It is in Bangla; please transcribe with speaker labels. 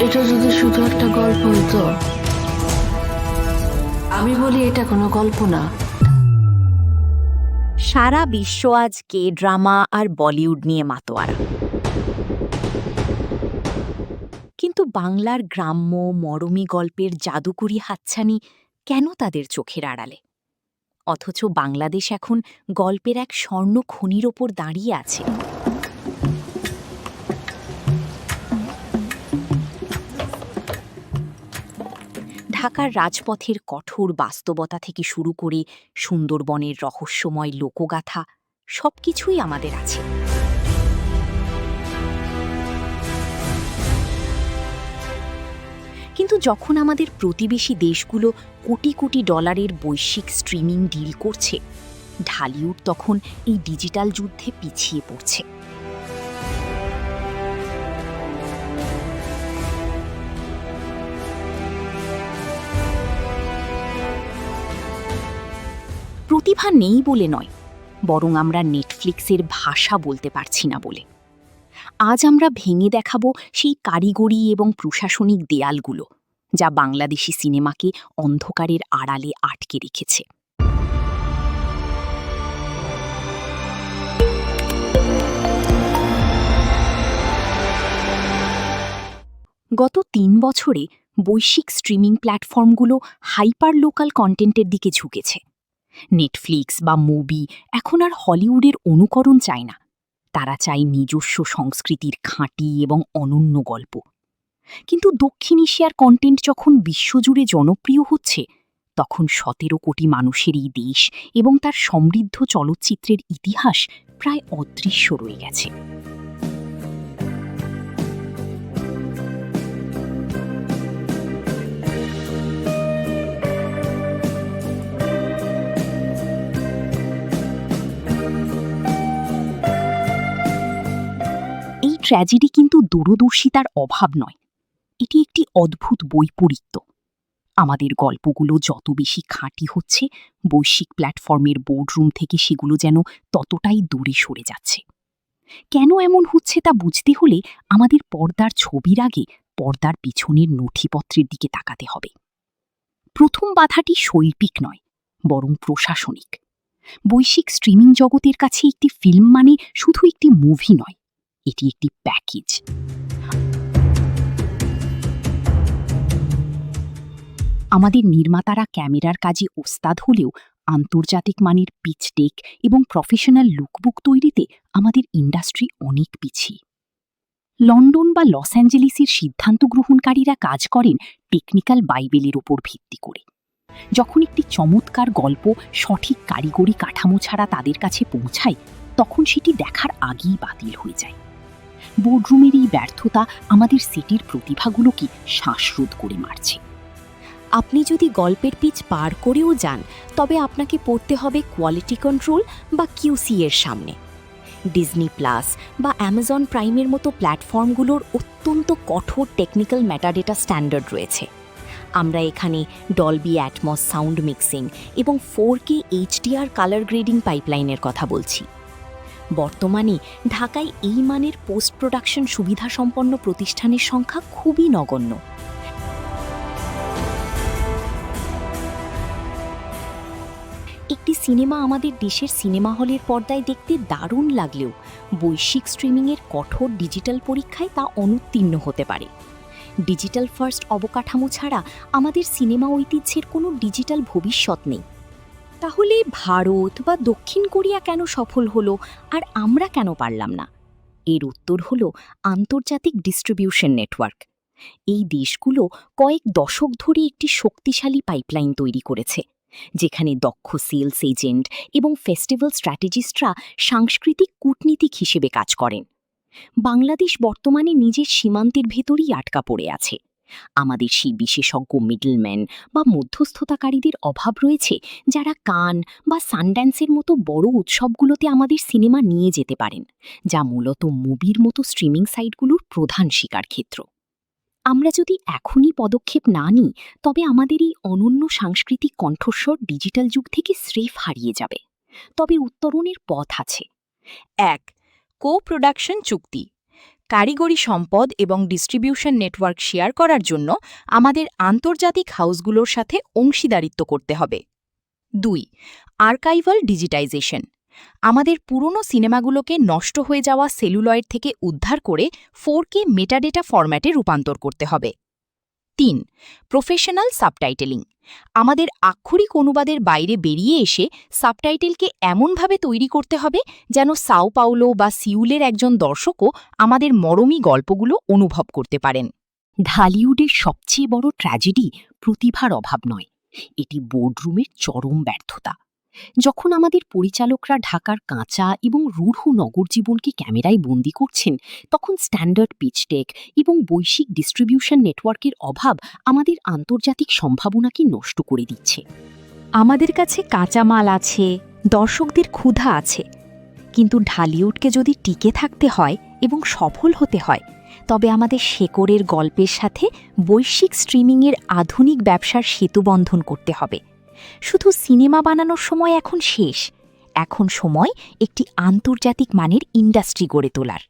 Speaker 1: এটা যদি শুধু একটা গল্প হইতো, আমি বলি এটা কোনো গল্প না।
Speaker 2: সারা বিশ্ব আজ কে ড্রামা আর বলিউড নিয়ে মাতোয়ারা, কিন্তু বাংলার গ্রাম্য মরমী গল্পের জাদুকরি হাতছানি কেন তাদের চোখের আড়ালে? অথচ বাংলাদেশ এখন গল্পের এক স্বর্ণ খনির ওপর দাঁড়িয়ে আছে। ঢাকার রাজপথের কঠোর বাস্তবতা থেকে শুরু করে সুন্দরবনের রহস্যময় লোকগাথা, সবকিছুই আমাদের আছে। কিন্তু যখন আমাদের প্রতিবেশী দেশগুলো কোটি কোটি ডলারের বৈশ্বিক স্ট্রিমিং ডিল করছে, ঢালিউড তখন এই ডিজিটাল যুদ্ধে পিছিয়ে পড়ছে। প্রতিভা নেই বলে নয়, বরং আমরা নেটফ্লিক্সের ভাষা বলতে পারছি না বলে। আজ আমরা ভেঙে দেখাবো সেই কারিগরি এবং প্রশাসনিক দেয়ালগুলো, যা বাংলাদেশি সিনেমাকে অন্ধকারের আড়ালে আটকে রেখেছে। গত ৩ বছরে বৈশ্বিক স্ট্রিমিং প্ল্যাটফর্মগুলো হাইপার লোকাল কন্টেন্টের দিকে ঝুঁকেছে। নেটফ্লিক্স বা মুভি এখন আর হলিউডের অনুকরণ চায় না, তারা চায় নিজস্ব সংস্কৃতির খাঁটি এবং অনন্য গল্প। কিন্তু দক্ষিণ এশিয়ার কন্টেন্ট যখন বিশ্বজুড়ে জনপ্রিয় হচ্ছে, তখন ১৭ কোটি মানুষের এই দেশ এবং তার সমৃদ্ধ চলচ্চিত্রের ইতিহাস প্রায় অদৃশ্য রয়ে গেছে। এই ট্র্যাজেডি কিন্তু দূরদর্শিতার অভাব নয়, এটি একটি অদ্ভুত বৈপরীত্য। আমাদের গল্পগুলো যত বেশি খাঁটি হচ্ছে, বৈশ্বিক প্ল্যাটফর্মের বোর্ডরুম থেকে সেগুলো যেন ততটাই দূরে সরে যাচ্ছে। কেন এমন হচ্ছে তা বুঝতে হলে আমাদের পর্দার ছবির আগে পর্দার পিছনের নথিপত্রের দিকে তাকাতে হবে। প্রথম বাধাটি শৈল্পিক নয়, বরং প্রশাসনিক। বৈশ্বিক স্ট্রিমিং জগতের কাছে একটি ফিল্ম মানে শুধু একটি মুভি নয়, এটি একটি প্যাকেজ। আমাদের নির্মাতারা ক্যামেরার কাজে ওস্তাদ হলেও আন্তর্জাতিক মানের পিচ টেক এবং প্রফেশনাল লুকবুক তৈরিতে আমাদের ইন্ডাস্ট্রি অনেক পিছিয়ে। লন্ডন বা লস অ্যাঞ্জেলিসের সিদ্ধান্ত গ্রহণকারীরা কাজ করেন টেকনিক্যাল বাইবেলের ওপর ভিত্তি করে। যখন একটি চমৎকার গল্প সঠিক কারিগরি কাঠামো ছাড়া তাদের কাছে পৌঁছায়, তখন সেটি দেখার আগেই বাতিল হয়ে যায়। বোর্ডরুমের এই ব্যর্থতা আমাদের সেটের প্রতিভাগুলোকে শ্বাসরোধ করে মারছে। আপনি যদি গল্পের পিচ পার করেও যান, তবে আপনাকে পড়তে হবে কোয়ালিটি কন্ট্রোল বা কিউসি এর সামনে। ডিজনি প্লাস বা অ্যামাজন প্রাইমের মতো প্ল্যাটফর্মগুলোর অত্যন্ত কঠোর টেকনিক্যাল মেটাডেটা স্ট্যান্ডার্ড রয়েছে। আমরা এখানে ডলবি অ্যাটমস সাউন্ড মিক্সিং এবং 4K HDR কালার গ্রেডিং পাইপলাইনের কথা বলছি। বর্তমানে ঢাকায় এই মানের পোস্ট প্রোডাকশন সুবিধাসম্পন্ন প্রতিষ্ঠানের সংখ্যা খুবই নগণ্য। একটি সিনেমা আমাদের দেশের সিনেমা হলের পর্দায় দেখতে দারুণ লাগলেও বৈশ্বিক স্ট্রিমিংয়ের কঠোর ডিজিটাল পরীক্ষায় তা অনুত্তীর্ণ হতে পারে। ডিজিটাল ফার্স্ট অবকাঠামো ছাড়া আমাদের সিনেমা ঐতিহ্যের কোনো ডিজিটাল ভবিষ্যৎ নেই। তাহলে ভারত বা দক্ষিণ কোরিয়া কেন সফল হলো আর আমরা কেন পারলাম না? এর উত্তর হলো আন্তর্জাতিক ডিস্ট্রিবিউশন নেটওয়ার্ক। এই দেশগুলো কয়েক দশক ধরে একটি শক্তিশালী পাইপলাইন তৈরি করেছে, যেখানে দক্ষ সেলস এজেন্ট এবং ফেস্টিভ্যাল স্ট্র্যাটেজিস্টরা সাংস্কৃতিক কূটনীতিক হিসেবে কাজ করেন। বাংলাদেশ বর্তমানে নিজের সীমান্তের ভেতরেই আটকা পড়ে আছে। আমাদের সেই বিশেষজ্ঞ মিডলম্যান বা মধ্যস্থতাকারীদের অভাব রয়েছে, যারা কান বা সানড্যান্সের মতো বড় উৎসবগুলোতে আমাদের সিনেমা নিয়ে যেতে পারেন, যা মূলত মুভির মতো স্ট্রিমিং সাইটগুলোর প্রধান শিকার ক্ষেত্র। আমরা যদি এখনই পদক্ষেপ না নিই, তবে আমাদের এই অনন্য সাংস্কৃতিক কণ্ঠস্বর ডিজিটাল যুগ থেকে স্রেফ হারিয়ে যাবে। তবে উত্তরণের পথ আছে।
Speaker 3: ১. কো প্রোডাকশন চুক্তি।
Speaker 2: কারিগরি সম্পদ এবং ডিস্ট্রিবিউশন নেটওয়ার্ক শেয়ার করার জন্য আমাদের আন্তর্জাতিক হাউসগুলোর সাথে অংশীদারিত্ব করতে হবে। 2. Archival digitisation. আমাদের পুরনো সিনেমাগুলোকে নষ্ট হয়ে যাওয়া সেলুলয়েড থেকে উদ্ধার করে 4K মেটাডেটা ফরম্যাটে রূপান্তর করতে হবে। 3. Professional subtitling. আমাদের আক্ষরিক অনুবাদের বাইরে বেরিয়ে এসে সাবটাইটেলকে এমনভাবে তৈরি করতে হবে যেন সাও পাওলো বা সিউলের একজন দর্শকও আমাদের মরমী গল্পগুলো অনুভব করতে পারেন। ঢালিউডের সবচেয়ে বড় ট্র্যাজেডি প্রতিভার অভাব নয়, এটি বোর্ডরুমের চরম ব্যর্থতা। যখন আমাদের পরিচালকরা ঢাকার কাঁচা এবং রূঢ় নগর জীবনকে ক্যামেরায় বন্দি করছেন, তখন স্ট্যান্ডার্ড পিচটেক এবং বৈশ্বিক ডিস্ট্রিবিউশন নেটওয়ার্কের অভাব আমাদের আন্তর্জাতিক সম্ভাবনাকে নষ্ট করে দিচ্ছে। আমাদের কাছে কাঁচামাল আছে, দর্শকদের ক্ষুধা আছে, কিন্তু ঢালিউডকে যদি টিকে থাকতে হয় এবং সফল হতে হয়, তবে আমাদের শেকড়ের গল্পের সাথে বৈশ্বিক স্ট্রিমিংয়ের আধুনিক ব্যবসার সেতুবন্ধন করতে হবে। শুধু সিনেমা বানানোর সময় এখন শেষ, এখন সময় একটি আন্তর্জাতিক মানের ইন্ডাস্ট্রি গড়ে তোলার।